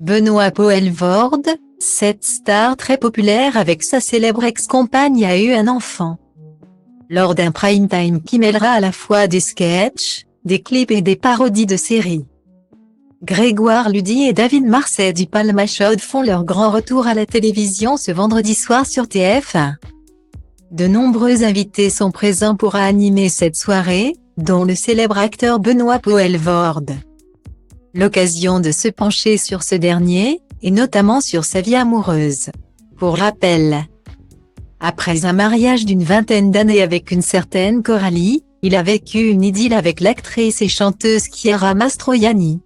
Benoît Poelvoorde, cette star très populaire avec sa célèbre ex-compagne a eu un enfant. Lors d'un prime time qui mêlera à la fois des sketchs, des clips et des parodies de séries. Grégoire Ludy et David Marsay du Palma Show font leur grand retour à la télévision ce vendredi soir sur TF1. De nombreux invités sont présents pour animer cette soirée, dont le célèbre acteur Benoît Poelvoorde. L'occasion de se pencher sur ce dernier, et notamment sur sa vie amoureuse. Pour rappel, après un mariage d'une vingtaine d'années avec une certaine Coralie, il a vécu une idylle avec l'actrice et chanteuse Chiara Mastroianni.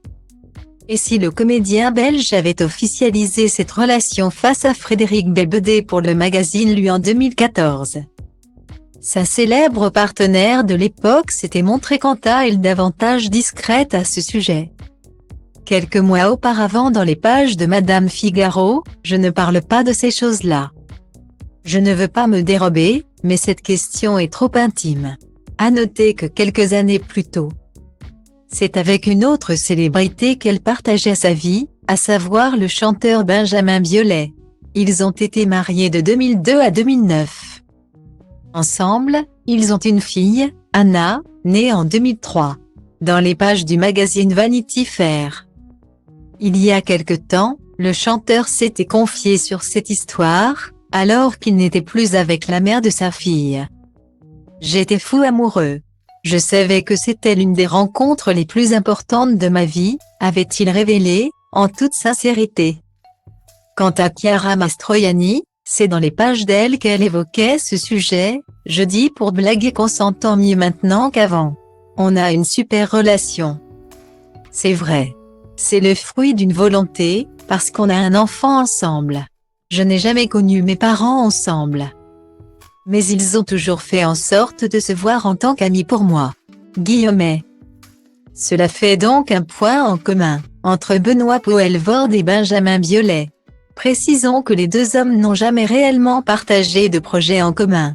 Et si le comédien belge avait officialisé cette relation face à Frédéric Beigbeder pour le magazine Lui en 2014. Sa célèbre partenaire de l'époque s'était montrée quant à elle davantage discrète à ce sujet. Quelques mois auparavant dans les pages de Madame Figaro, je ne parle pas de ces choses-là. Je ne veux pas me dérober, mais cette question est trop intime. À noter que quelques années plus tôt, c'est avec une autre célébrité qu'elle partageait sa vie, à savoir le chanteur Benjamin Biolay. Ils ont été mariés de 2002 à 2009. Ensemble, ils ont une fille, Anna, née en 2003. Dans les pages du magazine Vanity Fair. Il y a quelque temps, le chanteur s'était confié sur cette histoire, alors qu'il n'était plus avec la mère de sa fille. J'étais fou amoureux. Je savais que c'était l'une des rencontres les plus importantes de ma vie, avait-il révélé, en toute sincérité. Quant à Chiara Mastroianni, c'est dans les pages d'elle qu'elle évoquait ce sujet, je dis pour blaguer qu'on s'entend mieux maintenant qu'avant. On a une super relation. C'est vrai. C'est le fruit d'une volonté, parce qu'on a un enfant ensemble. Je n'ai jamais connu mes parents ensemble. Mais ils ont toujours fait en sorte de se voir en tant qu'amis pour moi. Guillemets. Cela fait donc un point en commun, entre Benoît Poelvoorde et Benjamin Biolay. Précisons que les deux hommes n'ont jamais réellement partagé de projet en commun.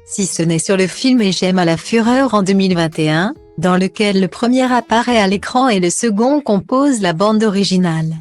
Si ce n'est sur le film Et j'aime à la fureur en 2021, dans lequel le premier apparaît à l'écran et le second compose la bande originale.